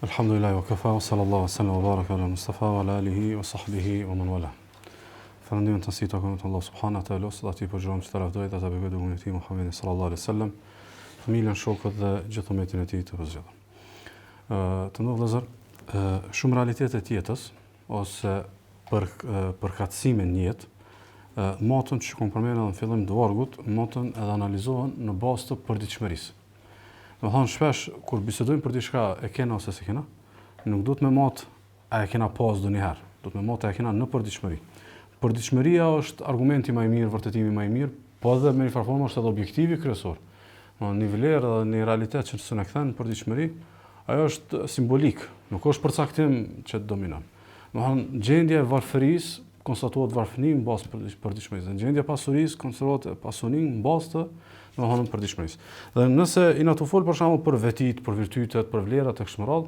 Alhamdulillah wa kafa wa sallallahu wa sallam wa baraka ala Mustafa wa ala alihi wa sahbihi wa man wala. Falënderim të nësit të Allah subhanahu wa ta'ala, së ati përgjëram që të rafdojt, ata bëgët e unë ti Muhammedin sallallahu alaihi sallam, familjen, shokët dhe gjithë umetin e ti të pëzgjithë. Të ndodhë vëllezër, shumë realitetet jetës, ose përkatësime në jetë, motën që kom përmena në fillim dëvargut, motën edhe analizohen në bazë të përditshmërisë. Do thonë shpesh kur bisedojmë për diçka e kena ose se kena, nuk duhet me mot a e kena pas ndonjëherë, duhet me mot a e kena në përditshmëri. Përditshmëria është argumenti më i mirë, vërtetimi më i mirë, po edhe me një farë formë është edhe objektivi kryesor. Në një vlerë dhe një realitet që s'u kthen në përditshmëri, ajo është simbolik, nuk është përcaktim që dominon. Do thonë gjendja e varfërisë konstatohet varfëni në bazë përditshmërisë. Gjendja e pasurisë konstatohet pasuni në bazë të domethënë përditshmërisë. Dhe nëse i na të fol për shembull për vetit, për virtytet, për vlerat e kësaj radhë,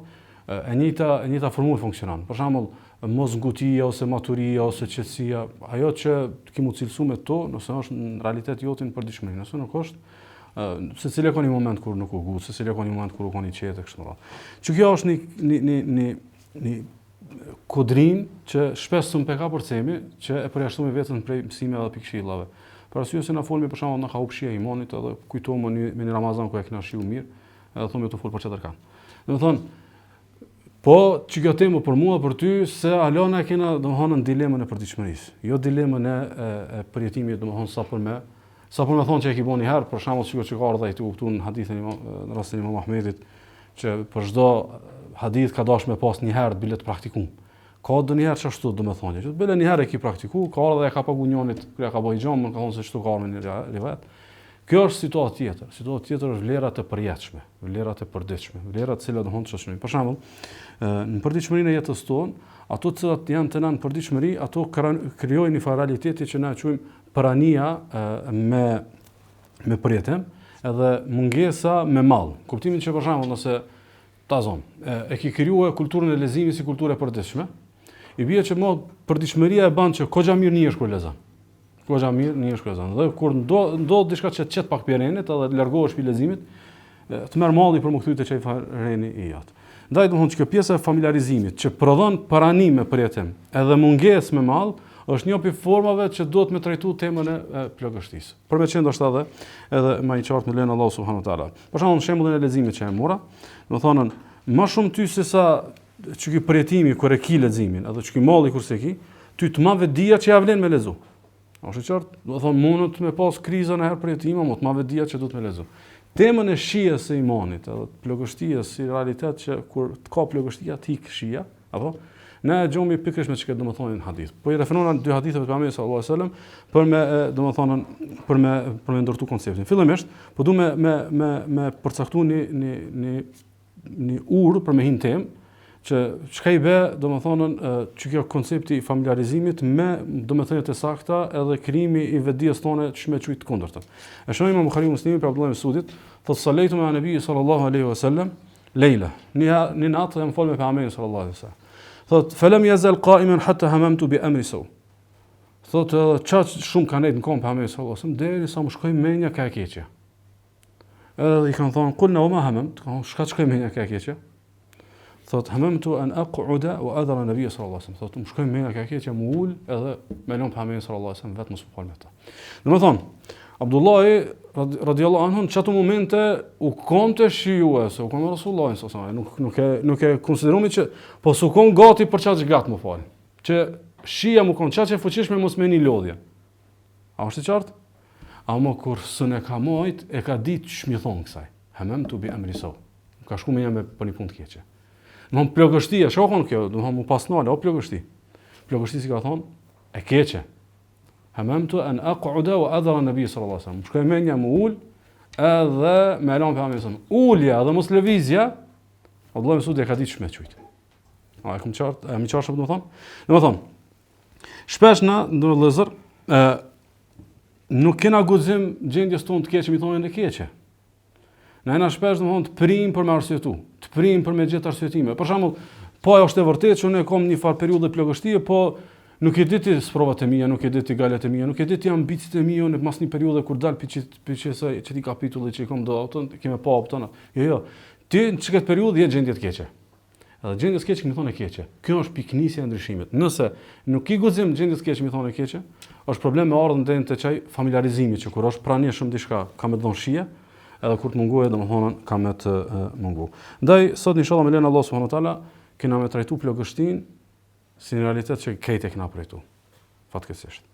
e njëjta formulë funksionon. Për shembull, mosngutia ose maturia ose qetësia, ajo që ke mu cilësu me to, nëse është në realitet jotin përditshmëri, nëse nuk është, secili ka një moment kur nuk u gut, secili ka një moment kur u ka një qetë kësaj radhë. Që kjo është një kodrim që shpesh s'u ka përcemi, që e përjashtoi vetëm prej mësimeve dhe pikëqyllave. Për arsye se na folmi për shembull na ka upshia imanit edhe kujtohemi me një Ramazan ku e kena shiu mirë, edhe thonë të fol për çfarë kanë. Domethënë, po që kjo temë për mua për ty se alona kena domethënë në dilemën e përditshmërisë. Jo dilemën e përjetimit domethënë sa për me thonë që e ke bënë një herë, për shembull sikur që ka ardha i të kuptuar në hadithin në rastin e Imam Ahmedit që për çdo hadith ka dashur me pas një herë bilet praktikum. Ka ndonjëherë çashtu domethënë, që bële një herë e ki praktiku, ka ardha e ka pagu njonit, kur ja ka bëj xhamun, ka thonë se çtu ka ardhur në rivat. Kjo është situatë tjetër. Situata tjetër është vlerat e përjetshme, vlerat e përditshme, vlerat të cilat dohon të shoqërojnë. Për shembull, në përditshmërinë e jetës tonë, ato të cilat janë të nën përditshmëri, ato krijojnë një farë realiteti që na quajmë parania me përjetim, edhe mungesa me mall. Kuptimin që për shembull nëse tazon e ke krijuar kulturën e leximit si kulturë e përditshme, i bie që më përditshmëria e bën që koxha mirë njihesh kur lexon. Koxha mirë njihesh kur lexon. Dhe kur ndodh diçka që çet pak perenit edhe largohesh pi leximit, të merr malli për më kthyt të çaj fareni i jot. Ndaj domthonjë që kjo pjesa e familiarizimit që prodhon paranim me përjetim, edhe mungesë me mall, është një prej formave që duhet me trajtu temën e plagështisë. Për me qenë ndoshta edhe më i qartë me lenin Allah subhanahu wa taala. Për shembull, shembullin e leximit që e mora, domethënë më shumë ty se sa që ky përjetimi kur e ki leximin, edhe që ky malli kur se ki, ty të marrë dia që ja vlen me lexu. Është qartë, do të thonë mund të me pas krizën e herë përjetimi, mo të marrë dia që duhet me lexu. Temën e shijes së imanit, edhe plagështisë si realitet që kur të ka plagështia ti shija, apo ne e gjomi pikërisht me çka domethënë në hadith. Po i referohen dy haditheve të Muhamedit sallallahu alaihi wasallam për me domethënë për me ndërtu konceptin. Fillimisht, po du me përcaktuar një urë për me hin temë që çka i bë domethënë që kjo koncepti i familiarizimit me domethënien e sakta edhe krijimi i vetdijes tonë që me çujt kundërtën. E shohim në Buhariu Muslimi për Abdullah ibn Mesudit, thotë sallaytu me Nabi sallallahu alaihi wasallam leila. Në natë jam fol me pejgamberin sallallahu alaihi wasallam. Thotë falam yazal qa'iman hatta hamamtu bi amri saw. Thotë çaq shumë kanë në kohën pejgamberit sallallahu alaihi wasallam derisa më shkoi mendja ka e keqja. Edhe i kanë thonë kulna wa ma hamamt, shka shkoi mendja ka e keqja. Thotë hamamtu an aq'uda wa adhara nabiy sallallahu alaihi wasallam. Thotë më shkoi mendja ka e keqja më ul edhe me lëm pejgamberin sallallahu alaihi wasallam vetëm mos u fal me ta. Domethënë Abdullahi radiallahu anhu në çato momente u konte shijues, u kon Rasulullah sallallahu alaihi wasallam, nuk e konsideroni që po su kon gati për çaj gat më fal. Që shija më kon çaj fuqishme mos me një lodhje. A është e qartë? Ama kur sën e ka mojt, e ka ditë që mi thonë kësaj. Hamamtu bi amri saw. Ka shku me jam për një punë të keqe. Domthon plagështia, shokon kjo, domthon mu pasnale, o plagështi. Plagështi si ka thonë, e keqe. Hamamtu an aq'uda wa adhara nabiy sallallahu alaihi wasallam. Shkoj mendja më ul edhe me lëm pejgamberin sallallahu alaihi wasallam. Ulja dhe mos lëvizja, Allahu mësut e ka ditë çmë çujt. A e kam qartë, më qartë domthon? Domthon. Shpesh na ndërlëzër nuk kena guxim gjendjes tonë të keqe, mi thonë në keqe. Na jena shpesh domthon të prim për me arsyetu, të prim për me gjetë arsyetime. Për shembull, po ajo është e vërtetë që unë kam një farë periudhë plagështie, po nuk e diti sprovat e mia, nuk e diti galet e mia, nuk e diti ambicit e mia në mas një periudhë kur dal për çeti kapitulli që i kam do ato, kemë pa optona. Jo. Ti në çket periudhë je gjendje të keqe. Edhe gjendjes keqe më thonë e keqe. Kjo është piknisja e ndryshimit. Nëse nuk i guxim gjendjes keqe më thonë e keqe, është problem me ardhmën deri te çaj familiarizimi që kur është pranishëm diçka ka me të dhënë shije, edhe kur të mungohet domethënë ka me të mungu. Ndaj sot inshallah me len Allah subhanahu wa taala kena me trajtu plagështin si në realitet që këtë kena trajtu. Fatkeqësisht.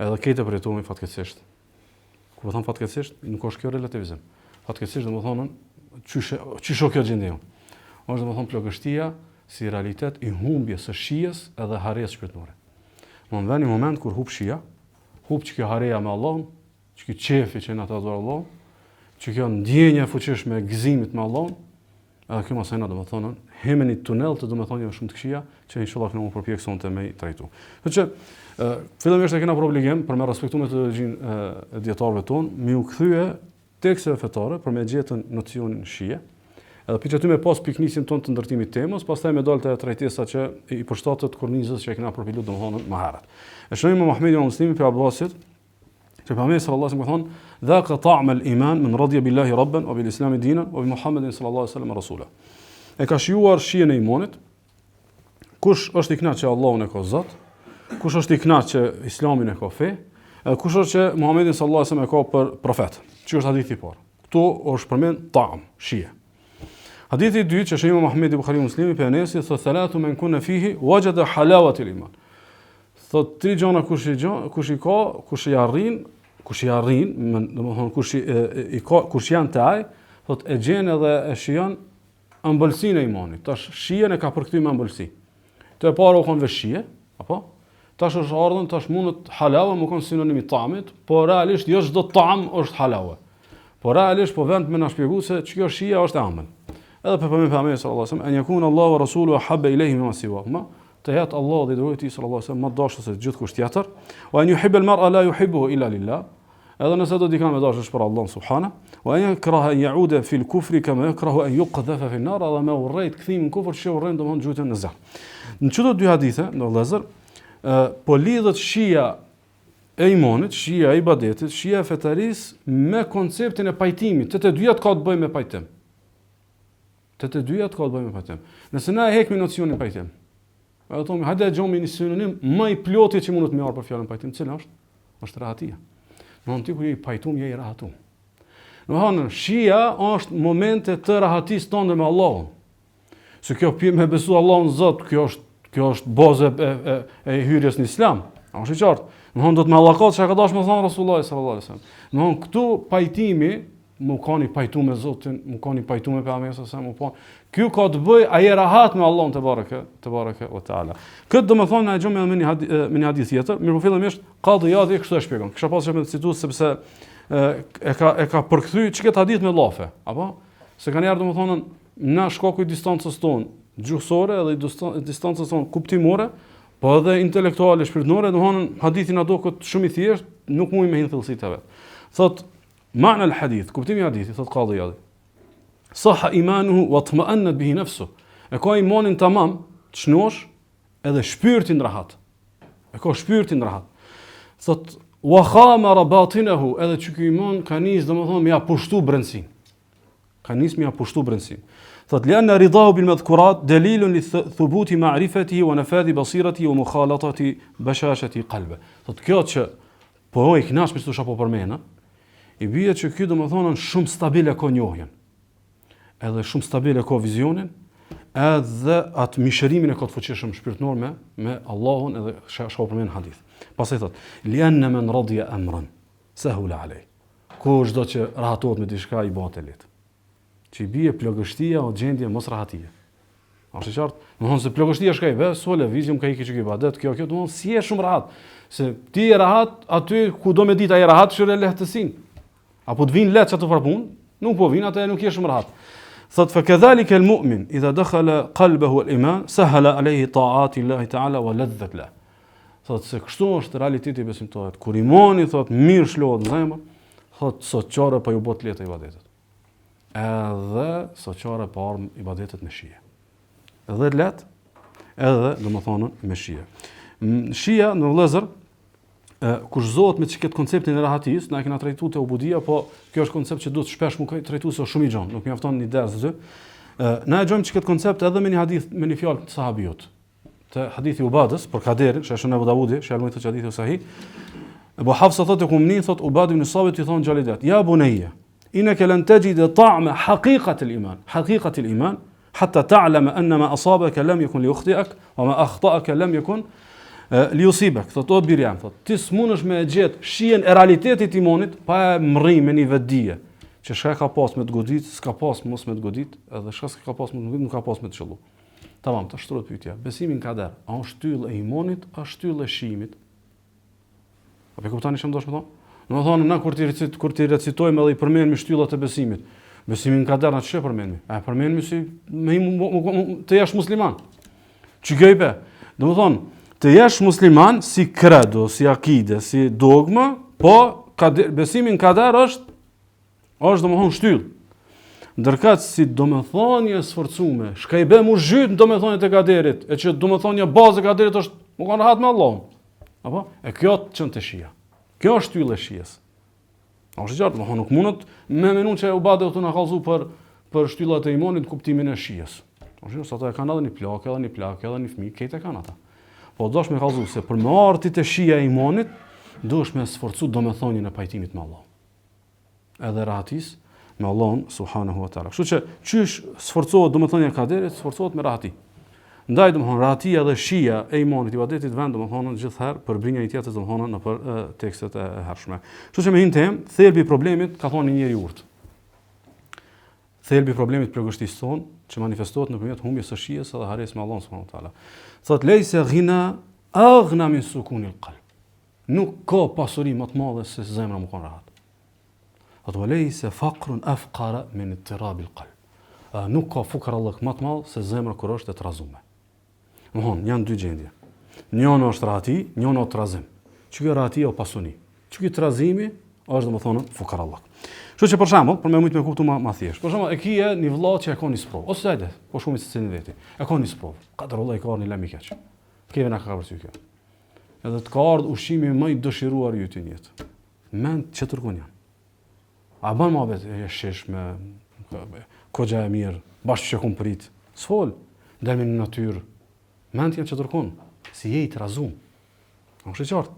Edhe këtë trajtuam fatkeqësisht. Kur thon fatkeqësisht, nuk është kjo relativizëm. Fatkeqësisht domethënë çish kjo gjendje. Është domethënë plagështia si realitet i humbjes së shijes edhe harres shpirtërore. Në një moment kur hub shija, hub që kjo hareja me Allahun, që kjo qefi që na ta adhurojë Allahun, që kjo ndjenja e fuqishme e gëzimit me Allahun, edhe kjo mos ajna domethënë hemeni tunel të domethënë shumë të këqija që inshallah kemë përpjekë sonte me trajtu. Që fillimisht e kena për obligim për me respektu metodologjinë e dietarëve tonë, mi u kthye teksteve fetare për me gjetën nocionin shije. Edhe për që aty me pas piknisin tonë të ndërtimit temës, pastaj me dalë të trajtesa që i përshtatet kornizës që e kena përpilu domethënë më herët. E shohim Muhamedi Muslimi për Abbasit, që pejgamberi sallallahu alaihi wasallam thonë: "Dhaqa ta'm al-iman man radiya billahi rabban wa bil islam dinan wa bi Muhammedin sallallahu alaihi wasallam rasula." E ka shijuar shijen e imanit. Kush është i kënaqur që Allahun e ka Zot, kush është i kënaqur që Islamin e ka fe, edhe kush është që Muhammedin sallallahu alaihi wasallam e ka për profet. Që është hadithi i parë. Ktu është përmend ta'm, shije. Hadithi i dytë që shehim Muhamedi Buhariu Muslimi për Enesin thotë salatu men kuna fihi wajada halawat al-iman. Thotë tri gjëra kush i arrin, domethënë kush janë te ai, thotë e gjen edhe e shijon ëmbëlsinë e imanit. Tash shijen e ka përkthyer me ëmbëlsi. Të e para u kon veshije, apo? Tash është ardhur, tash mundet halawa më kon sinonim i tamit, por realisht jo çdo tam është halawa. Por realisht po vend me na shpjegoj se ç'kjo shija është e amën. Edhe për pejgamberin sallallahu alajhi wasallam, an yakuna Allahu wa rasuluhu habba ilayhi mimma siwahuma, të jetë Allah dhe dërguari sallallahu alajhi wasallam më dashur se gjithkusht tjetër, wa an yuhibba al-mar'a la yuhibbuhu illa lillah. Edhe nëse do dikon me dashur është për Allah subhanahu, wa an yakraha an ya'uda fi al-kufri kama yakrahu an yuqdhafa fi an-nar, edhe me urrejt kthim në kufër që urrejn domthon gjutën në zjarr. Në çdo dy hadithe, në vëllezër, po lidhet shija e imanit, shija e ibadetit, shija e fetarisë me konceptin e pajtimit. Të dyja ka të bëjë me pajtim. Të dyja ka të bëjë me pajtim. Nëse na e heqmi nocionin pajtim, edhe thonë, hajde e gjomi një sinonim më i plotit që mundet me marrë për fjalën pajtim, cila është? Është rahatia. Në ti kur je i pajtum, je i rahatum. Domethënë, shija është momente të rahatisë tonë me Allahun. Se kjo me besu Allahun Zot, kjo është bazë e hyrjes në Islam. Është i qartë. Domethënë do të më allakat çka ka dashur të thonë Resulullah sallallahu alaihi wasallam. Domethënë këtu pajtimi më kanë i pajtu me Zotin, më kanë i pajtu me pejgamberin sallallahu alaihi wasallam. Kjo ka të bëj ai rahat me Allahun te bareke ve taala. Këtë domethënë na e gjome me një hadith tjetër, mirë po fillimisht Qadhi Iyadi kështu e shpjegon. Kisha pasur me citu sepse e ka përkthy çket hadith me llafe, apo se kanë ardhur domethënë na shkaku i distancës tonë gjuhësore edhe distancës tonë kuptimore, po edhe intelektuale shpirtërore, domethënë hadithi na duket shumë i thjeshtë, nuk mund me hin thellësitë vet. Thot معنى الحديث kuptimi i hadithit thot Qadhi Iyadi صح imanuhu wa tma'annat bihi nafsuhu e ka imanin tamam të shnosh edhe shpirtin rahat e ka shpirtin rahat thot wa khamara batinahu edhe që ky iman ka nis domethënë me ja pushtu brendsin thot lianna ridahu bil madhkurat dalilun li thubuti ma'rifatihi wa nafadi basiratihi wa mukhalatati bashashati qalbi thot kjo që po i knash me çdo apo përmena i bie që ky domethënë shumë stabile ka njohjen. Edhe shumë stabile ka vizionin, edhe atë mishërimin e ka të fuqishëm shpirtëror me Allahun edhe shau përmend hadith. Pastaj thot: "Lianna man radiya amran sahula alay." Kush do që rahatohet me diçka i bëhet lehtë. Që i bie plagështia o gjendje mos rahatie. Është qartë? Domthonjë se plagështia shkaj ve, sole vizium ka iki që ibadet, kjo domthonjë si e shumë rahat. Se ti je rahat aty ku do me ditë ai rahat shëre lehtësinë. Apo të vinë letë që të farpun, nuk po vinë, atë e nuk je shumë rahat. Thot, fa këdhalike al-mu'min, idha dakhala qalbahu al-iman, sahala alejhi ta'ati Allahi ta'ala wa ladhat la. Thot, se kështu është realiteti besimtarit. Kur imani, thot, mirë shlohet në zemër, thot, sot qare pa ju bot letë ibadetet. Edhe sot qare pa armë ibadetet me shije. Edhe letë, edhe, dhe më thonën, me shije. Shija, në vëllezër, kur zohet me çket konceptin e rahatis, na e kena trajtuar te ubudia, po kjo është koncept që duhet shpesh më trajtuar se shumë i gjon, nuk mjafton një ders zë. Na e gjojmë që këtë koncept edhe me një hadith, me një fjalë të sahabijut. Të hadithi Ubadës, për kaderin, që e shën Abu Davudi, që e që hadithi u sahih. Ebu Hafsa thotë e kumnin, thotë Ubad ibn Sabit i thonë gjalidet, ja bunayya, innaka lan tajid ta'ma haqiqat al-iman, haqiqat al-iman, hatta ta'lama anna ma asabaka lam yakun li yukhti'ak, wa ma akhta'aka lam yakun li yusibak. Thotë o birjam, thotë ti s'mundesh me gjet shihen e realitetit të imanit pa e mrrim me një vetdije, që shka ka pas me të godit, s'ka pas mos me të godit, edhe shka s'ka pas me të godit, nuk ka pas me të qëllu. Tamam, të shtrot pyetja. Besimin kader, a është shtyllë e imanit, a shtyllë e shimit? A pe kuptani çfarë ndosh më thonë? Do të thonë na kur ti recitojmë edhe i përmendemi shtyllat e besimit. Besimin kader na ç'e përmendemi? A përmendemi si të jesh musliman. Ç'gjëjpe? Do të thonë, të jesh musliman si credo, si akide, si dogma, po besimin kader është domethënë shtyllë. Ndërkat si domethënie sforcume, shka i bë mu zhyt në domethëniet e kaderit, e që domethënia bazë e kaderit është më kanë rahat me Allahun. Apo? E kjo të qënë të shia. Kjo është shtyllë e shijes. A është qartë, më nuk mundët me menun që Ubadi të na kallëzu për shtyllat e imanit në kuptimin e shijes. A është ata e kanë edhe një plakë, edhe një fëmijë, këtë e kanë ata. Po dosh me kallëzu se për me artit e shija e imanit, dosh me sforcu domethënien e pajtimit me Allah. Edhe rahatis me Allahun subhanahu wa taala. Kështu që çysh sforcohet domethënia e kaderit, sforcohet me rahati. Ndaj domethënë rahatia dhe shija e imanit, ibadetit vend domethënë gjithherë për brinja i tjetër domethënë në për tekstet e hershme. Kështu që me hinë temë, thelbi i problemit ka thonë një njeri urt. Thelbi i problemit plagështisë tonë që manifestohet nëpërmjet humbjes së shijes edhe harresë me Allahun subhanahu wa taala. Thotë lejse ghina aghna min sukunil qalb. Nuk ka pasuri më të madhe se zemra më kon rahat. Thotë lejse faqrun afqara min ittirabil qalb. Nuk ka fukarallëk më të madh se zemra kur është e trazumur. Janë dy gjendje. Njëna është rahati, njëna është trazim. Që kjo rahati o pasuni. Që kjo trazimi është domethënë fukarallëk. Kështu që për shembull, për me shumë të kuptu më thjesht. Për shembull, e kije një vëlla që e ka një sprov, ose hajde, po shumë se cilin veti. E ka një sprov. Katër vëlla i ka një lami keq. Keve na ka përsy kjo. Edhe të ka ardhur ushqimi më i dëshiruar ju në jetë. Mend që turkun janë. A bën mohabet e shesh me kogja e mirë, bashkë që kum prit. S'fol, dalmi në natyrë. Mend janë që turkun, si je i trazum. A është e qartë?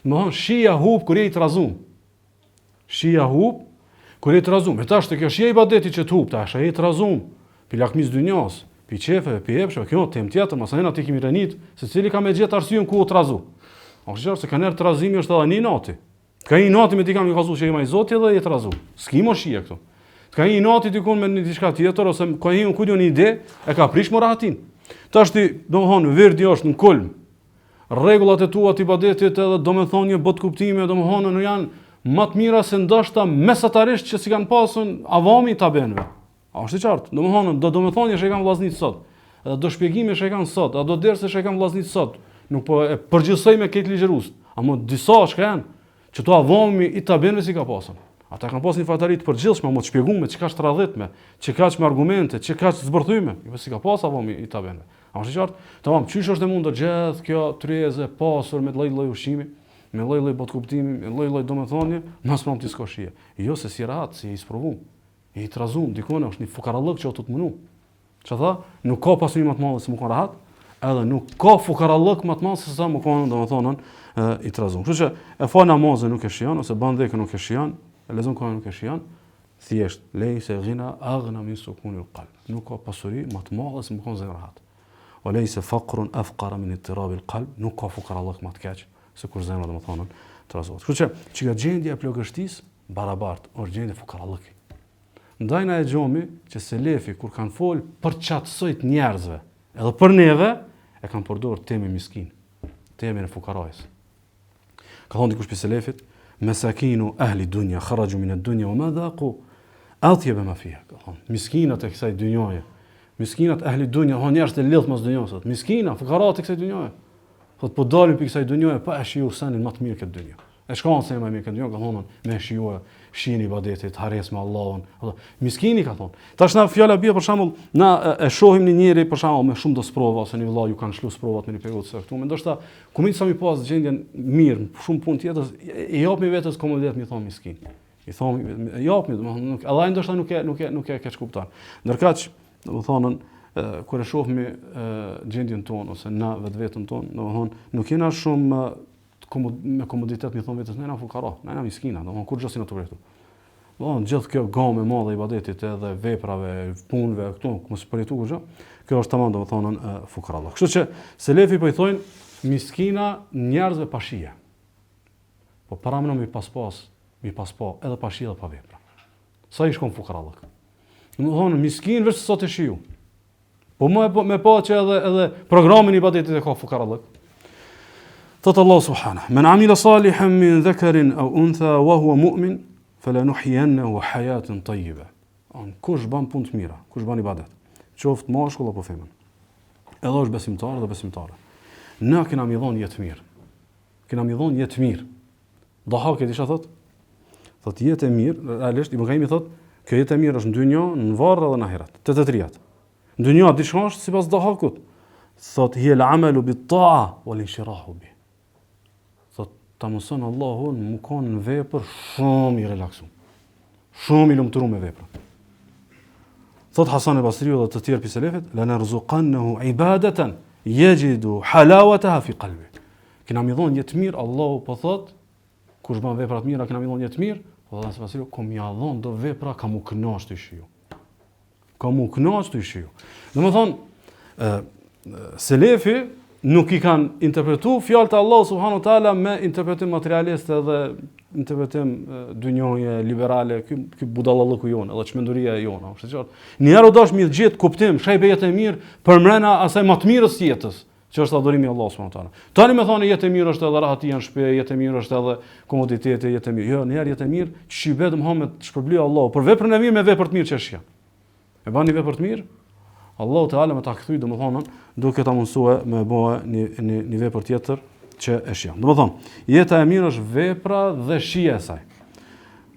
Domthon shija hub kur je i trazum. Shija hub kur je i trazum. E tash te kjo shija ibadeti që të hub, tash je i trazum. Pi lakmis dynjas, pi qefe, pi epshë, kjo tem tjetër, mos ajna ti kemi rënit, se cili ka me gjet arsyen ku u trazu. A është e qartë se kanë trazimi është edhe një nati. Ka një nati me ti kam i kallzu që je më i Zoti dhe je trazu. S'ki mo shija këtu. Ka një nati dikon me diçka tjetër ose ka një ku një ide, e ka prish morahatin. Tash ti, domethënë, verdi është në kulm. Rregullat e tua të ibadetit edhe domethënë një bot kuptime, domethënë në janë më të mira se ndoshta mesatarisht që si kanë pasur avami ta benve. A është e qartë? Domethënë, domethënia që e kanë vllaznic sot, edhe do shpjegime që e kanë sot, a do derse që e kanë vllaznic sot, nuk po e përgjithsoj me këtë ligjërus. Amo disa çka janë që to avami i ta benve si ka pasur. Ata kanë pasur një fatari të përgjithshme, më të shpjeguar çka është radhëtme, çka me argumente, çka zbërthyme, jo si ka pasur avami i ta benve. A është e qartë? Tamam, çish është e mundur gjithë kjo tryezë pasur me lloj-lloj ushqimi, me lloj-lloj bot kuptimi, me lloj-lloj domethënie, mos prom ti skoshie. Jo se si rahat, si i sprovum. I trazum dikon është një fukarallëk që o të të mënu. Që tha, nuk ka pasuri më të madhe se më kon rahat, edhe nuk ka fukarallëk më të madhe se sa më kon domethënën i trazum. Kështu që e fa namazën nuk e shijon ose bën dhëkën nuk e shijon, e lexon Kur'anin nuk e shijon, thjesht lejse ghina aghna min sukunil qalb. Nuk ka pasuri më të madhe se më kon zemra rahat. Olejse faqrun afqara min ittirabil qalb, nuk ka fukarallëk më të keq se kur zemra domethënën trazohet. Kështu që kjo gjendje e plagështisë barabart është gjendje fukarallëki. Ndaj na e gjomi që selefi kur kanë fol për çatësojt njerëzve, edhe për neve, e kanë përdorur temën miskin, temën e fukarajës. Ka thonë dikush për selefit, mesakinu ahli dunya kharaju min ad-dunya wa ma dhaqu atyab ma fiha. Ka thonë miskinat e kësaj dynjaje, miskinat ahli dunya, njerëz të lidh mos dynjosat, miskina, fukarat e kësaj dynjaje. Thot po dalim për kësaj dynjaje pa e shiju sanin më të mirë këtë dynjë. E shkon se më mirë këtë dynjë, ka thonë me shiju shihen ibadetit, harres me Allahun. Miskini ka thonë. Tash na fjala bie për shembull, na e shohim një njeri për shembull me shumë sprova ose një vëlla ju kanë shluar provat me një periudhë të caktuar. Ndoshta kumit sa mi pas gjendjen mirë, shumë punë tjetër, i japmi vetes komoditet mi thon miskin. I thon japmi, domethënë nuk, Allah ndoshta nuk e keq kupton. Ndërkaq Domethënë kur e shohmi gjendjen tonë ose na vetveten tonë, domethënë nuk jena shumë me komoditet mi thon vetes ne na fukara, ne na miskina, domethënë kur gjosin ato këtu. Domethënë gjithë kjo gamë e madhe e ibadetit edhe veprave, punëve këtu, mos përjetu kur gjë, kjo është tamam domethënë fukarallok. Kështu që selefi po i thonë miskina njerëzve pa shije. Po para më mi pas edhe pa shije edhe pa vepra. Sa i shkon fukarallok. Domethënë miskin vetë sot e shiu. Po me po që edhe programin i ibadetit e ka fukarallok. Thot Allah subhanahu: "Men amila salihan min dhakarin aw untha wa huwa mu'min, falanuhyiyannahu hayatan tayyiba." Kush bën punë të mira, kush bën ibadet, qoftë mashkull apo femër, edhe është besimtar dhe besimtare. Na kena mi dhon jetë mirë. Kena mi dhon jetë mirë. Dhahak e disha thot jetë e mirë, realisht Ibn Qayyim thot, kjo jetë e mirë është në dynjë, në varr dhe në ahiret. Të trijat. Në dynjë diçka është sipas Dhahakut. Thot hiya al-amalu bit-ta'a wal-inshirahu bi. Thot ta mëson Allahun më kon në vepër shumë i relaksuar. Shumë i lumtuar me vepra. Thot Hasan al-Basriu dhe të tjerë pi selefit, la narzuqannahu ibadatan yajidu halawataha fi qalbi. Kena mi dhon jetë mirë, Allahu po thot, kush bën vepra të mira, kena mi dhon jetë mirë, po Hasan al-Basriu kom ja dhon do vepra kam u kënaqur të shiu. Kam u kënaqur të shiu. Domethënë selefi nuk i kanë interpretuar fjalët e Allahut subhanahu wa taala me interpretim materialist edhe interpretim dynjoje liberale, ky budallalloku jon, edhe çmenduria e jona, është qartë. Njëherë u dash mi gjet kuptim, shajbe jetë e mirë përmbrena asaj më të mirës jetës, që është adhurimi i Allahut subhanahu wa taala. Tani më thonë jetë e mirë është edhe rahatia në shtëpi, jetë e mirë është edhe komoditeti, jetë e mirë. Jo, njëherë jetë e mirë, shibet Muhammed shpërblye Allahu për veprën e mirë me vepër të mirë që është. E bani vepër të mirë, Allahu Teala më ta kthyj domethënë duke ta mësuar me bëu një vepër tjetër që e shijam. Domethënë, jeta e mirë është vepra dhe shija e saj.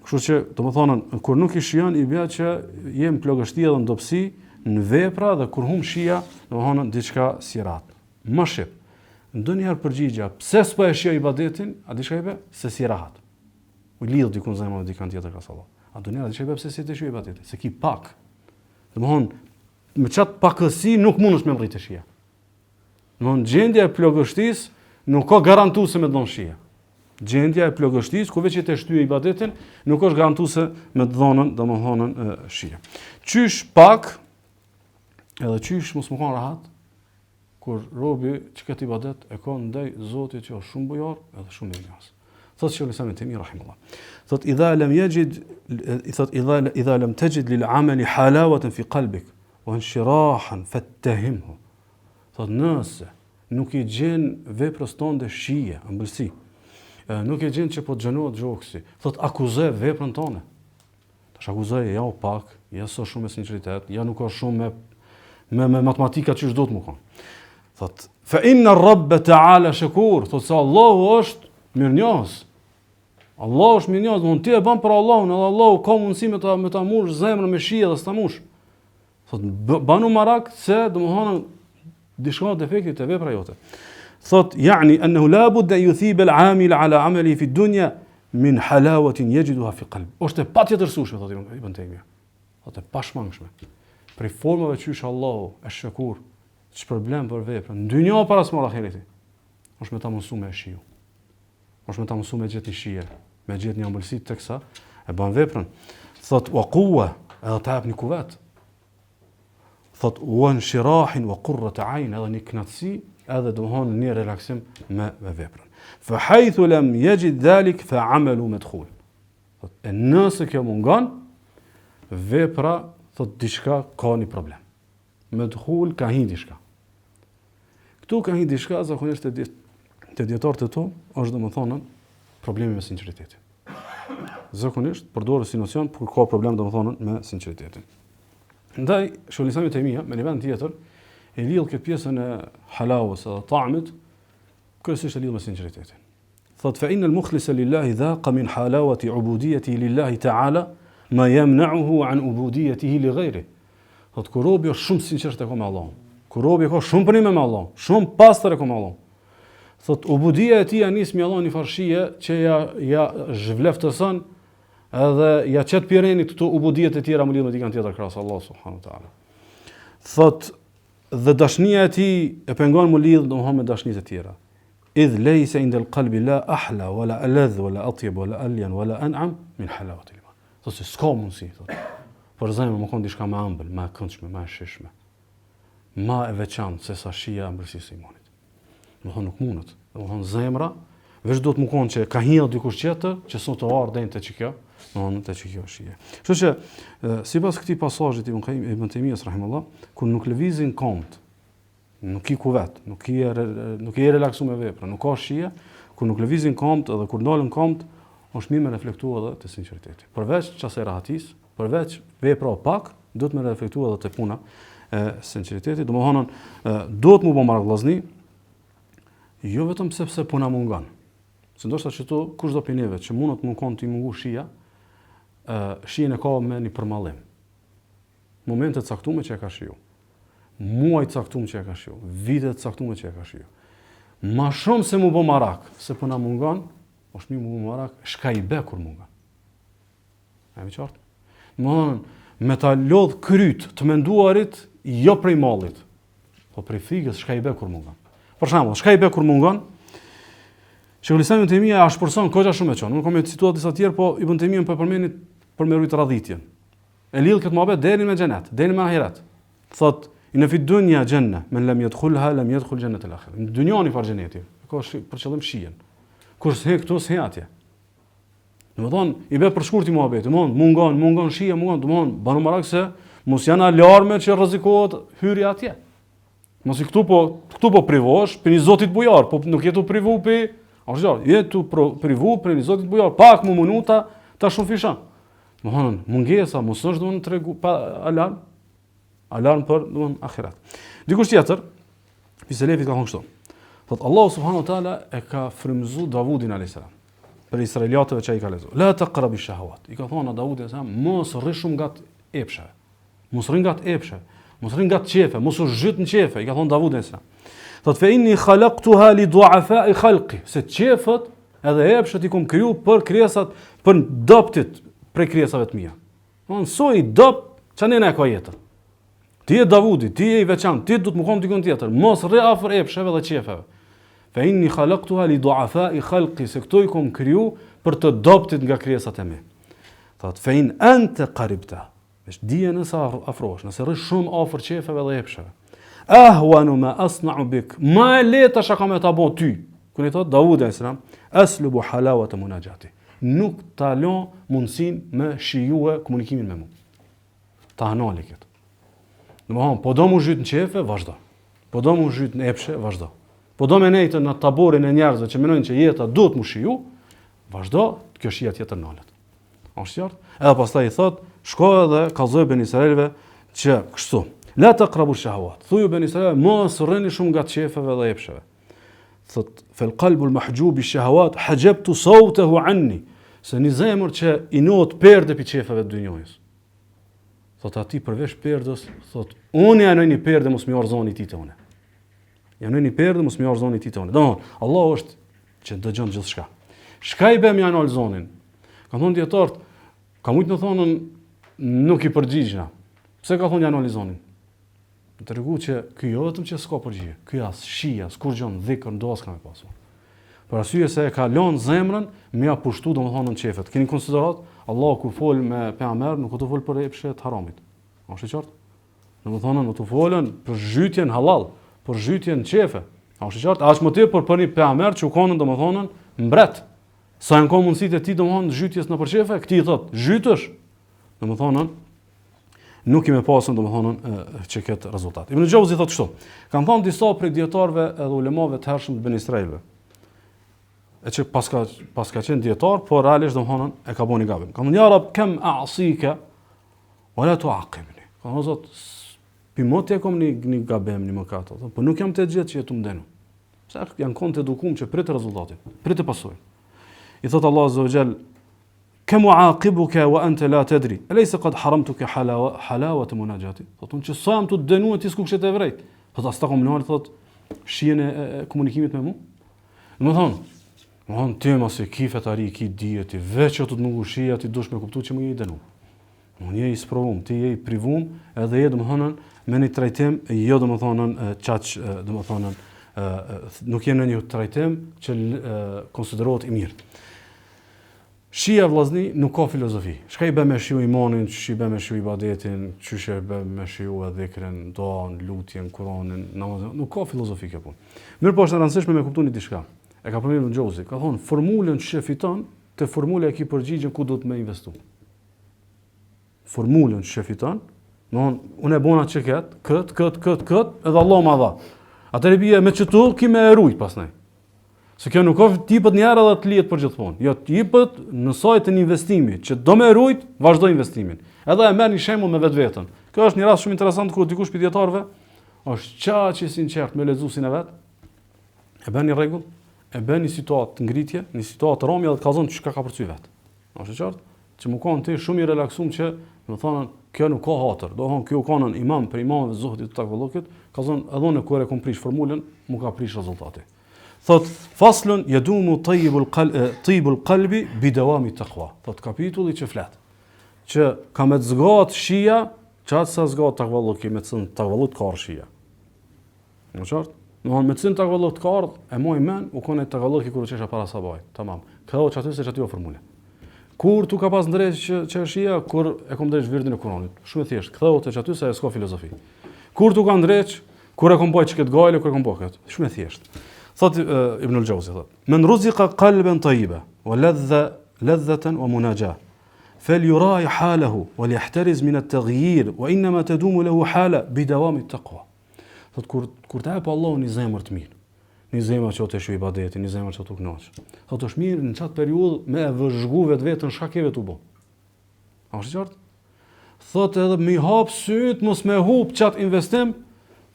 Kështu që domethënë kur nuk i shijon i bie që jem plagështi edhe ndopsi në vepra dhe kur hum shija, domethënë diçka si rat. Më shep. Ndonjëherë përgjigja, pse s'po e shijoj ibadetin, a diçka i bë se si rahat. U lidh diku në zemrën e dikant tjetër ka sallallahu. A ndonjëherë diçka i bë pse si të shijoj ibadetin, se ki pak. Domethënë me çat pakësi nuk mundesh me mbrit të shija. Domethënë gjendja e plagështisë nuk ka garantuese me dhon shija. Gjendja e plagështisë ku veç të shtyje ibadetin nuk është garantuese me dhonën, domethënë shija. Qysh pak edhe qysh mos më kanë rahat kur robi që këtë ibadet e ka ndaj Zotit që është shumë bujor edhe shumë i njohës. Thot Sheikhul Islam Ibn Taymiyah rahimahullah. Thot idha lam tajid lil amali halawatan fi qalbik wa inshirahan fattahimhu. Thot nëse nuk i gjen veprës tonë shije, ëmbëlsi. Nuk e gjen që po të xhenohet gjoksi. Thot akuzoj veprën tonë. Tash akuzoj ja u pak, ja so shumë me sinqeritet, ja nuk ka shumë me matematika që do të më kon. Thot fa inna ar-rabb ta'ala shakur, thot se Allahu është mirënjohës. Allahu është mirënjohës, mund ti e bën për Allahun, edhe Allahu ka mundësi me ta mush zemrën me shije dhe s'ta mush. Thot banu marak se domethënë diçka defekti të vepra jote. Thot yani annahu la budda yuthib al-amil ala amali fi ad-dunya min halawatin yajiduha fi qalbi. Është patjetërsueshme thotë Ibn Taymiyah. Thotë pashmangshme. Për formave që Allahu është shakur, ç'problem për veprën. Në dynjë para së ahireti. Është me ta mësuar me shiu. Është me ta mësuar me gjetë shije, me gjetë një ëmbëlsi teksa e bën veprën. Thot wa quwwa, edhe ta hap një kuvet. Thot wa inshirahin wa qurrat ayn, edhe një knatësi, edhe domthon një relaksim me veprën. Fa haythu lam yajid dhalik fa amalu madkhul. Thot e nëse kjo mungon, vepra thot diçka ka një problem. Madkhul ka hin diçka. Këtu ka hin diçka zakonisht te dietarët e tu, është domethënë problemi me sinqeritetin. Zakonisht përdoret si nocion kur ka problem domethënë me sinqeritetin. Ndaj Sheikhul Islam Ibn Taymiyah me një vend tjetër e lidh këtë pjesën e halawës dhe ta'mit kryesisht e lidh me sinqeritetin. Thot fa inna al-mukhlisa lillahi dhaqa min halawati ubudiyatihi lillahi ta'ala ma yamna'uhu an ubudiyatihi li ghayrihi. Thot kur robi është shumë sinqert tek Allahu, kur robi ka shumë punim me Allahun, shumë pastër tek Allahu. Thot ubudia e tij nis me Allahun një farshie që ja zhvleftëson edhe ja çet pirenit këto ubudiet e tjera më lidh me dikant tjetër krahas Allahu subhanahu wa taala. thot dhe dashnia e tij e pengon mu lidh domethënë me dashnitë e tjera. Idh laysa inda al-qalbi la ahla wala aladh wala atyab wala alyan wala an'am min halawati al-iman. Thot se s'ka mundsi thot. Por zemra më kon diçka më ëmbël, më e këndshme, më e shishme. Më e veçantë se sa shija e ëmbëlsisë e imanit. Domethënë nuk mundet. Domethënë zemra veç do të më konë që ka hill dikush tjetër që sot të ardhen te çka, domethënë te çka shije. Kështu që sipas këtij pasazhi Ibn Taymiyas rahimahullah, kur nuk lëvizin komt, nuk i kuvet, nuk i relaksu me vepra, nuk ka shije, kur nuk lëvizin komt edhe kur dalën komt, është mirë me reflektuar edhe te sinqeriteti. Përveç çasaj rahatis, përveç vepra pak, duhet me reflektuar edhe te puna e sinqeriteti. Domethënë duhet mu bë marrëvllazni, jo vetëm sepse puna mungon. Se ndoshta që tu kush do pineve që mund të mundkon të mungu shija, shijen e ka me një përmallim. Momente të caktuara që e ka shiju. Muaj të caktuar që e ka shiju, vite të caktuara që e ka shiju. Ma shumë se mu bë marak, se puna mungon, është mirë mu bë marak, shka i be kur mungon. E mi qartë? Me ta lodh kryt të menduarit, jo prej mallit, po prej frikës shka i be kur mungon. Për shembull, shka i be kur mungon, Sheikhul Islam Ibn Taymija shpërson kogja shumë e qonë. Nuk kam me cituar disa tjerë, po Ibn Taymija më përmenit për me rujt radhitjen. E lidh këtë muhabet deri me xhenet, deri me ahiret. Thot, inna fi dunya janna, man lam yadkhulha lam yadkhul jannat al-akhirah. Në dynjani far xheneti, ka për qëllim shijen. Kur s'he këtu s'he atje. Domethënë, i bë për shkurti muhabeti, mungon shija, domethënë, banu marak se mos janë alarme që rrezikohet hyrja atje. Mos i këtu po privosh, për një zotit bujar, po nuk jetu privu për jetu privu për një zotit bujar, pak mu minuta, ta shumë fishan. Domethënë, mungesa, mos është domethënë tregu pa alarm për domethënë ahiret. Dikush tjetër, selefit ka thonë kështu. Thot Allahu subhanahu wa taala e ka frymëzuar Davudin alayhis salam. Për israelitëve që ai ka lexuar. La taqrabi shahawat. I ka thonë Davudit sa mos rri shumë nga epshave. Mos rri nga epshave. Mos rri nga qefe, mos u zhyt në qefe. I ka thonë Davudin alayhis salam. Thot fe inni khalaqtuha li du'afa'i khalqi. Se qefët edhe epshet i kom kriju për krijesat, për doptit prej krijesave të mia. Domthon soi dop çanë na ka jetën. Ti je Davudi, ti je i veçantë, ti do të më kom dikon tjetër. Mos rri afër epsheve dhe qefeve. Fe inni khalaqtuha li du'afa'i khalqi. Se këto i kom kriju për të doptit nga krijesat e mi. Thot fe in anta qaribta. Vesh dije nëse afrohesh, nëse rri shumë afër qefeve dhe epsheve. Ahwanu ma asna'u bik. Ma leta shka kam e ta bon ty. Kuni thot Davudi alayhis salam, aslubu halawata munajati. Nuk ta lën mundsin me shijue komunikimin me mua. Ta hanali këtë. Domthon, po do mu zhyt në qefe, vazhdo. Po do mu zhyt në epshe, vazhdo. Po do me nejtë në taborin e njerëzve që menojnë që jeta duhet mu shiju, vazhdo, kjo shija tjetër nalet. Është qartë? Edhe pastaj i thot, shko edhe kallzoi ben Israelve që kështu. La taqrabu shahawat. Thuju ben Israel, mos rrini shumë nga qefeve dhe epsheve. Thot, fel qalbu al-mahjub bi-shahawat hajabtu sawtahu anni. Se një zemër që i nohet perde pi qefeve të dynjojës. Thot ati përveç perdës, thot, unë janoj një perde mos më orzoni ti të une. Janoj një perde mos më orzoni ti të une. Domthon, Allah është që dëgjon gjithçka. Shka i bëm janë zonin. Ka thonë dietarët, ka mujt në thonën nuk i përgjigjna. Pse ka thonë janë zonin? Në të regu që kjo jo vetëm që s'ka përgjigje, kjo as shija, s'kur gjon dhikër, ndo as ka me pasu. Për arsye se e ka lënë zemrën, me ja pushtu domethënë në qefet. Keni konsiderat, Allah kur fol me pejgamber, nuk do fol për epshet haramit. Është e qartë? Domethënë nuk do folën për zhytjen halal, për zhytjen qefe. Është e qartë? As më tepër për një pejgamber që u kanë domethënë mbret. Sa janë ka mundësitë e tij domethënë zhytjes në përqefe, këtij i thotë, zhytësh. Domethënë nuk i me pasën domethënë që këtë rezultat. Ibn Jauzi thotë kështu. Kan thënë disa prej dietarëve edhe ulemave të hershëm të Ben Israilëve. E që paska qenë dietar, por realisht domethënë e ka bënë gabim. Ka thënë ja Rab kam a'sika wala tu'aqibni. Ka thënë Zot, pimoti e kom një gabim, një mëkat, po nuk jam të gjithë që tu mdenu. Sa janë kon të edukum që prit rezultatin, prit pasojën. I thotë Allah azza wa jall كم أعاقبك وأنت لا تدري أليس قد حرمتك حلاوة مناجاتي thotë që sa jam të dënuar ti s'ku kishe të vrejt thotë as ta kom nënë thotë shijen e komunikimit me mua domethënë ti mos e kifet ari ki dieti veç që të mungu shija ti dush me kuptuar që më i dënu Unë je i sprovum, ti je i privum, edhe je domethënë me një trajtim, jo domethënë çaq domethënë nuk je në një trajtim që konsiderohet i mirë. Shia vllazni nuk ka filozofi. Çka i bën me shiu imanin, ç'i bën me shiu ibadetin, ç'është e bën me shiu dhikrin, doan, lutjen, Kur'anin, namazin, nuk ka filozofi kjo punë. Mirë po është e rëndësishme me kuptoni diçka. E ka përmendur Xhozi, ka thonë formulën që fiton, te formula e ki përgjigjen ku do të më investu. Formulën që fiton, unë e bona që kët, edhe Allah ma dha. Atëherë bie me çtu ki më rujt pastaj. Se kjo nuk ka tipët njerë edhe të lihet për gjithmonë. Jo, tipët në sajtë në investimi, që do me rujt, vazhdo investimin. Edhe e merr një shembull me vetveten. Kjo është një rast shumë interesant kur dikush prej dietarëve është çaq i sinqert me lexuesin e vet. E bën një rregull, e bën një situatë ngritje, një situatë rromje dhe të kallzon çka ka përcy vet. Është qartë? Që më kanë ti shumë i relaksuar që, do thonë, kjo nuk ka hatër. Do thonë kjo kanë imam për imamëve zuhdit të takvallokit, kallzon edhe në kur e komprish formulën, mu ka prish rezultati. Thot faslun yadumu tayyibul qalbi bidawami taqwa. Thot kapitulli që flet që ka me zgat shija, çat sa zgat takvalluki me cën takvallut ka shija. Në qartë? Domthon me cën takvallut ka e moj men u konë takvalluki kur çesha para sabaj. Tamam. Kjo çaty se çaty o formule. Kur tu ka pas ndresh që shija kur e kom ndresh virdin e Kuranit. Shumë e thjesht. Ktheu te çaty se s'ka filozofi. Kur tu ka ndresh kur e kom boj çket gajle kur e kom boj kët. Shumë e thjesht. Thot Ibn al-Jawzi thot: "Men ruziqa qalban tayyiba wa ladhatan wa munajah falyura'i halahu wa liyahtariz min at-taghyir wa inma tadumu lahu hala bidawam at-taqwa." Thot kur të hap Allahu një zemër të mirë, një zemër që të shoj ibadetin, një zemër që të kënaq. Thot është mirë në çat periudhë me vëzhgu vetveten shkakeve të u bë. A është qartë? Thot edhe me hap syt mos me hub çat investim,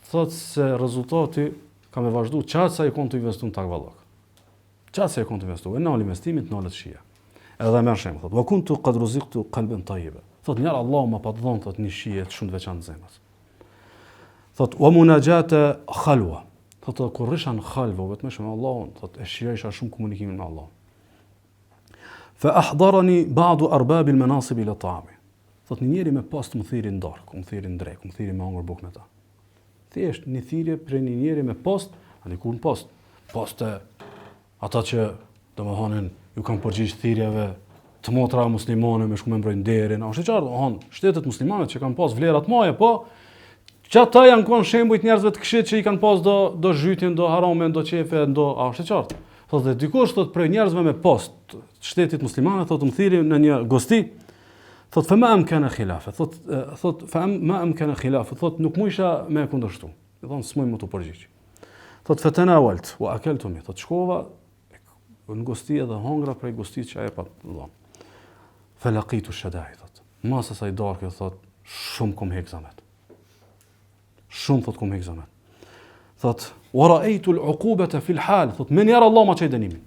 thot se rezultati ka me vazhdu qatë sa i konë të investu në takvallok. Qatë sa i konë të investu, e nalë investimit, nalë të shia. Edhe me shemë, thot, wa kuntu qad ruziktu qalban tayyiba. Thot, njerë Allah ma pa të dhonë, thot, një shije të shumë të veçanë zemës. Thot, wa munajata khalwa. Thot, kur risha në khalva, vetëm shumë Allahun, thot, e shijajsha shumë komunikimin me Allah. Fa ahdarani ba'du arbabil manasib ila ta'ami. Thot, njeri me pas të më thiri në darkë, më thiri në drejkë, më thiri me hangër buk me ta. Thjesht një thirrje për një njeri me post, ani ku në post? Post e ata që domethënë ju kanë përgjigj thirrjeve të motra muslimane me shku me mbrojnë derin, është e qartë, shtetet muslimane që kanë pas vlerat maja, po që ata janë konë shembujt njerëzve të këshit që i kanë pas do zhytjen, do haramen, do qefe, është e qartë. Thotë dhe dikush thot për njerëzve me post shtetit muslimane, thotë më thirrje në një gosti, thot fa ma amkana khilafa, thot fa ma amkana khilafa, thot nuk mujsha me kundërshtu. Do thon s'moj më të përgjigj. Thot fatanawalt wa akaltu mi, thot shkova në gosti edhe hongra prej gostit që ajo pa dhon. Falaqitu shada'i, thot. Masa sa i darkë, thot shumë kom hekzamet. Shumë thot kom hekzamet. Thot wa ra'aytu al-uqubata fi al-hal, thot men yara Allah ma çaj dënimin.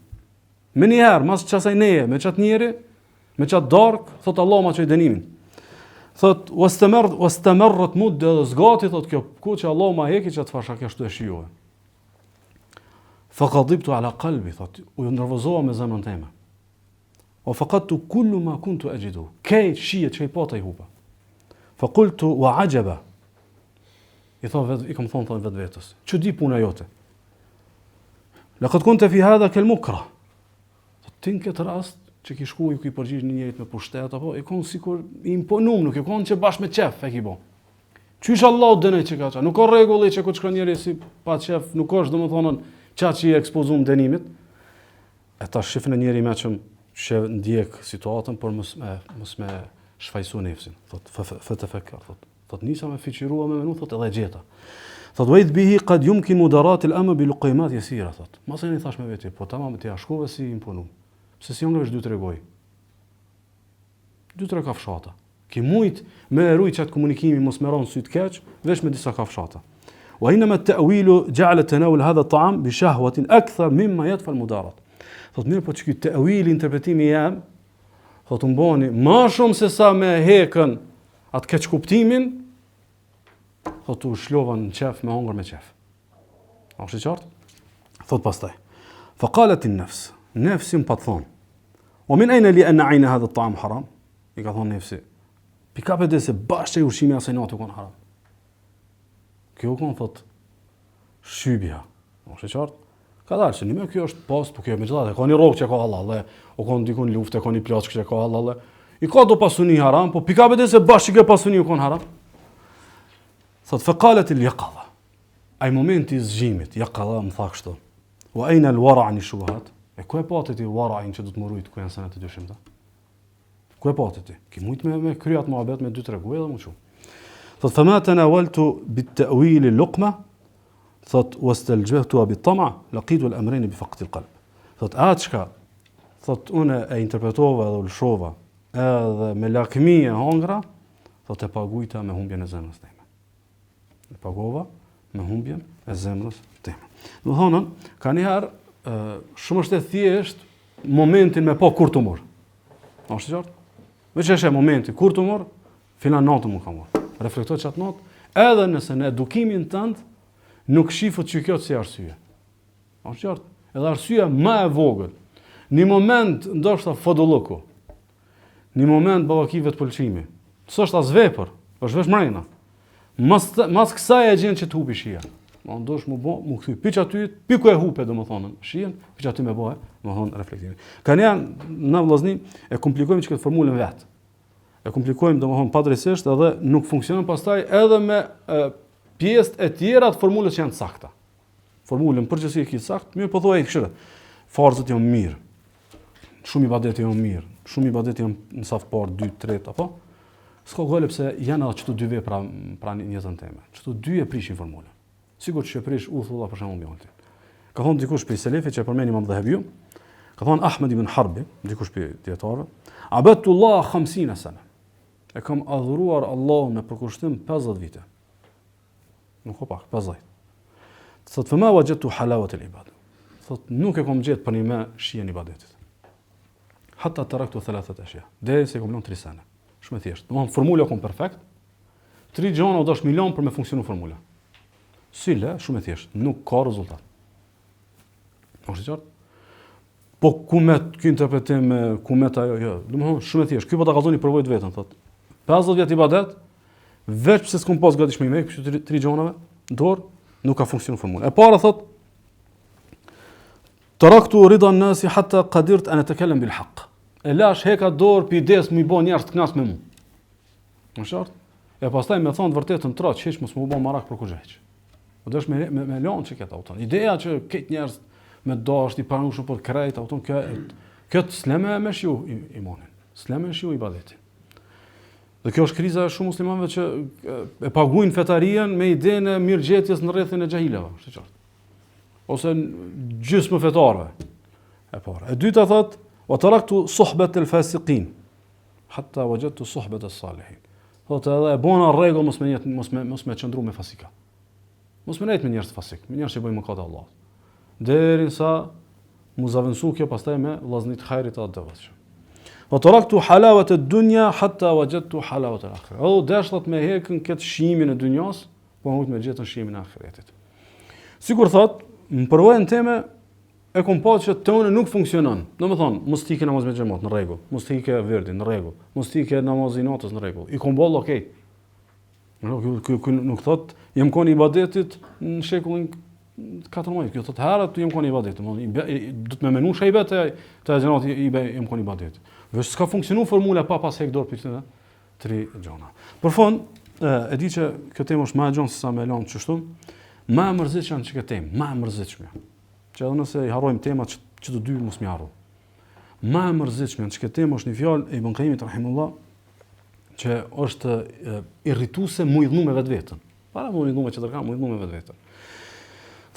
Men herë mas çasaj neje me çat njeri me qatë dark, thot Allah ma qoj dënimin. Thot, wastamarrat mudde dhe zgati, thot kjo ku që Allah ma heki që të fasha kështu e shijuve. Faqadibtu ala qalbi, thot, u nervozoha me zemrën time. O faqadtu kullu ma kuntu ajidu. Kejt shijet që i pata i hupa. Faqultu wa ajaba. I kam thonë vetë vetës. Që di puna jote? Laqad kunte fi hadha kal mukra. Thot, tin këtë rast, që ki shku ju ki përgjigj një njerit me pushtet, apo e konë sikur i imponum, nuk e konë që bashkë me qef e ki bo. Qysh Allah dënej që ka qa, nuk ka regulli që ku të shkron njeri si pa qef, nuk është dhe më thonën qa që i ekspozum dënimit, e ta shifën e njeri me që ndjek situatën, por mës me shfajsu nefsin, thot fekar, thot nisa me fiqirua me menu, thot edhe gjeta. Thot vajt bihi qad yumkin mudarat al-amr bi luqimat yasira, thot. Mos e një thash me veti, po tamam ti ja shkove si imponum. Se si unë është 2-3 goj. 2-3 kafshata. Ki mujt me rujt qatë komunikimi mos me ronë sytë keq, veç me disa kafshata. Wa inama at-ta'wilu ja'ala tanawul hadha at-ta'am bi shahwatin akthar mimma yadfa al-mudarat. Thot mirë po që ky ta'wili interpretimi jam, thot umbani ma shumë se sa me hekën atë keq kuptimin, thot u shlova në qef me hongër me qef. A është i qartë? Thot pastaj. Fa qalet an-nafs, nefsi më pa të thonë. O min ajna li anna ajna hadha at-ta'am haram? I ka thonë nefsi. Pikape dhe se bashkë e ushqimi asaj natë u konë haram. Kjo u konë, thot, shybja. Është e qartë? Ka dalë, që një kjo është post, po kjo me gjithate, ka një rogë që ka halal, o ka dikun lufte, ka një plaçkë që ka halal, i ka do pasuni haram, po pikape dhe se bashkë kjo pasuni u konë haram. Thot, fekalet il jaqadha. Ai momenti i zgjimit, jaqadha më tha kështu. Wa ajna al-wara' ani shubuhat. E ku e patet i wara'in që do të murujt ku janë senet e dyshimta? Ku e patet i? Ki mujt me kryat muhabet me 2-3 guaj dhe më shumë. Thot, fama tanawaltu bit-ta'wil al-luqma, thot, wastalajhtuha bit-tama', laqitu al-amrayn bi faqd al-qalb. Thot, çka? Thot, unë e interpretova dhe ulshova, edhe me lakmi e hongra, thot, e pagujta me humbjen e zemrës time. E pagova me humbjen e zemrës time. Më thonën, ka njëherë, shumë është e thjesht momentin me po kur të mor. Është qartë? Veç është e momenti kur të mor, filan natë më ka mor. Reflektoj qatë natë, edhe nëse në edukimin tënd nuk shifët që kjo të si arsye. Është qartë? Edhe arsye ma e vogël. Një moment ndoshta fodollëku. Një moment bavakive të pëlqimi. Së është as vepër, është vesh mrejna. Mas kësaj e gjenë që të hupi shia. Ma ndosh mu këthy, piq aty, piku e hupe, do më thonën, shien, piq aty me bëhe, do më thonë reflektimi. Ka një, në vllazni, e komplikojmë që këtë formulën vetë. E komplikojmë, do më thonë, padrejsisht, edhe nuk funksionon pastaj edhe me pjesët e tjera të formulës që janë të sakta. Formulën përgjithësi e kitë sakt, mirë po thua e këshire. Farzët janë mirë, shumë ibadeti janë mirë, shumë ibadeti janë në safë parë, 2, 3, apo? S'ka gole pse janë edhe qëtu 2 vepra pra njëtën teme. Qëtu 2 e prishin formulën. Sigur që e prish Uthullah për shembull mjalti. Ka thonë dikush për selefi që e përmend Imam Dhahabiu, ka thonë Ahmed ibn Harbi, dikush për dietarëve, abadullah 50 sana. E kam adhuruar Allahun me përkushtim 50 vite. Nuk ka pak, 50. Thot fama wajadtu halawat al-ibad. Thot nuk e kam gjetë për një me shijen e ibadetit. Hatta taraktu 3 ashya. Deri se kam lënë 3 sana. Shumë e thjeshtë. Domthon formula kom perfekt. 3 gjona u dash milion për me funksionu formula. Sile, shumë e thjeshtë, nuk ka rezultat. Është qartë? Po ku me ky interpretim, ku me ajo, jo, domethënë shumë e thjeshtë. Ky po ta kallzoni përvojë vetën, thotë. 50 vjet ibadet, veç pse s'kum pas gatishmë me këto 3 gjonave, dorë, nuk ka funksionuar formula. E para thotë taraktu rida an-nasi hatta qadirt an atakallam bil haqq. E lash heka dorë pi ides më i bën njerëz të knas me mua. Është qartë? E pastaj më thon të vërtetën troç, hiç mos më u bë marak për kuxheq. Po dosh me lanë që këtë auton. Ideja që këtë njerëz me dashur i pranueshëm për krejt auton kjo s'leme me shiu imanin. S'leme me shiu ibadetin. Dhe kjo është kriza e shumë muslimanëve që e paguajnë fetarien me idenë e mirëgjetjes në rrethin e xahilave, është qartë. Ose gjysmë fetarëve. E para. E dyta thot, wa taraktu suhbat al-fasiqin hatta wajadtu suhbat as-salihin. Thotë edhe e bona rregull mos me qëndru me fasika. Mos më nejt me njerëz të fasik, me njerëz që bëjnë mëkat e Allahut. Derisa mu zavendësu kjo pastaj me vllaznit hajrit të devotshëm. Wa taraktu halawat ad-dunya hatta wajadtu halawat al-akhirah. O dashlat me hekën këtë shimin e dunjas, po më me gjetën shimin e ahiretit. Sigur thot, në përvojën teme e kom pa që tonë nuk funksionon. Domethënë, mos tike namaz me xhamat në rregull, mos tike verdin në rregull, mos tike namazin natës në rregull. I kom boll okay. Nuk thot jam koni ibadetit në shekullin 14, kjo thot herët tu jam koni ibadetit, do të më menu shejbet të xhenati i jam koni ibadetit. Veç s'ka funksionu formula pa pas hek dorë për 3 gjona. Për fond, e di që kjo temë është më e gjonë se sa më lënë çështu, më e mërzitshme që kjo temë, më e mërzitshme. Që edhe nëse i harrojmë temat që të dy mos më harro. Më e mërzitshme që kjo temë është një fjalë e Ibn Qayyimit rahimullah, që është irrituese mu idhnu me vetën. Para mu idhnu me që tërka, mu idhnu me vetën.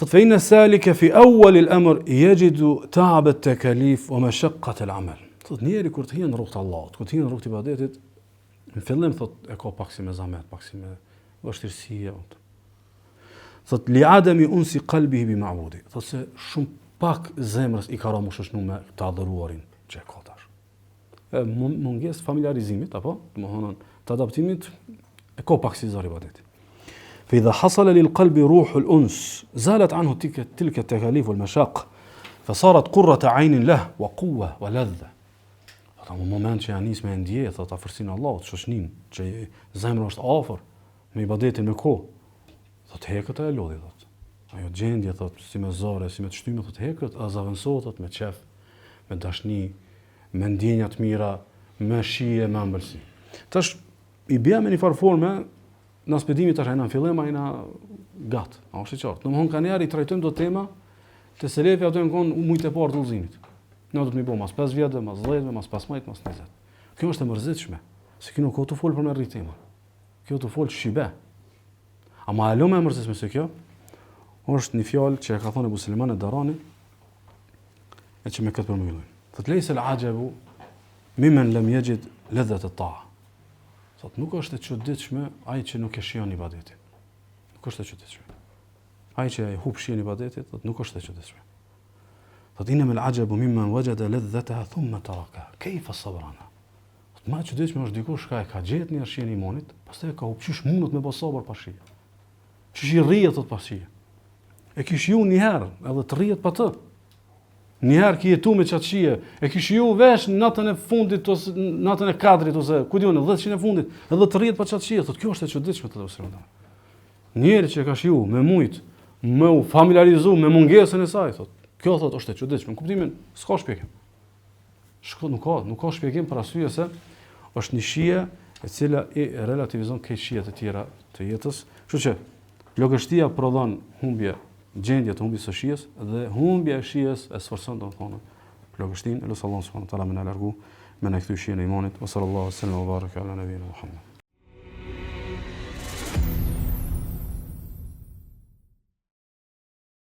Thot fe inna salika fi awwal al-amr yajidu ta'ab at-takalif wa mashaqqat al-amal. Thot njeri kur të hyn në rrugt të Allahut, kur të hyn në rrugt të ibadetit, në fillim thot e ka pak si me zamet, pak si me vështirësi. Thot li adami unsi qalbihi bi ma'budi. Thot se shumë pak zemrës i ka rënë shoshnu me të adhuruarin që e ka tash. Mungesë familjarizimit apo domethënë të adaptimit e ka pak si zor ibadeti. فإذا حصل للقلب روح الأنس زالت عنه تلك التكاليف والمشاق فصارت قرة عين له وقوة ولذة. Ata në moment që janë nis me ndje, thot afërsinë Allahut, shoqënin, që zemra është afër me ibadetin me kohë, thot hekët e lodhi, thot. Ajo gjendje, thot, si me zore, si me të shtyme, thot hekët, as avansohet, thot, me qef, me dashni, me ndjenja të mira, me shije, me ëmbëlsi. Tash i bia me një farë forme, në spedimi tash ajna në fillim, ajna gatë, a është i qartë. Në më honë ka njerë i trajtojmë do tema, të selefi ato në konë mujtë e parë të ullëzimit. Në do të mi bo mas 5 vjetë, mas 10, mas 15, mas 20. Kjo është e mërzitshme, se kjo nuk ka të folë për me rritë tema. Kjo të folë shibe. Ama e lo me mërzitshme se kjo, është një fjallë që e ka thonë Ebu Suleiman ad-Darani, e që me këtë përmbyllojnë. Thot lejse l'ajabu, mimen lem jegjit ledhet e ta. Thot nuk është e çuditshme ai që nuk e shijon ibadetin. Nuk është e çuditshme. Ai që e hub shijen ibadetit, thot nuk është e çuditshme. Thot inna al-ajabu mimman wajada ladhataha thumma taraka. Kayfa sabrana? Thot më e çuditshme është dikush që ka gjetë një shijen e imanit, pastaj ka hub mundot me pas sabër pas shije. Çish i rrihet thot pas shije. E kish ju një herë, edhe të rrihet pa të. Një herë ki jetu me qatë shije, e kish ju vesh në natën e fundit, ose natën e kadrit, ose ku diun, 10 e fundit, edhe të rrihet pa qatë shije, thot kjo është e çuditshme të vësirë. Njeri që ka shiju me mujt, me u familiarizu me mungesën e saj, thot, kjo thot është e çuditshme. Në kuptimin, s'ka shpjegim. Nuk ka shpjegim për arsye se është një shije e cila i relativizon këtë shijet e tjera të jetës. Kështu që logështia prodhon humbje gjendje të humbjes së shijes dhe humbja e shijes e sforcon domthonë logështinë. Lutë Allahu subhanahu wa taala më na largu me na kthy shijen e imanit. Sallallahu alaihi wa sallam wa baraka ala nabiyina Muhammad.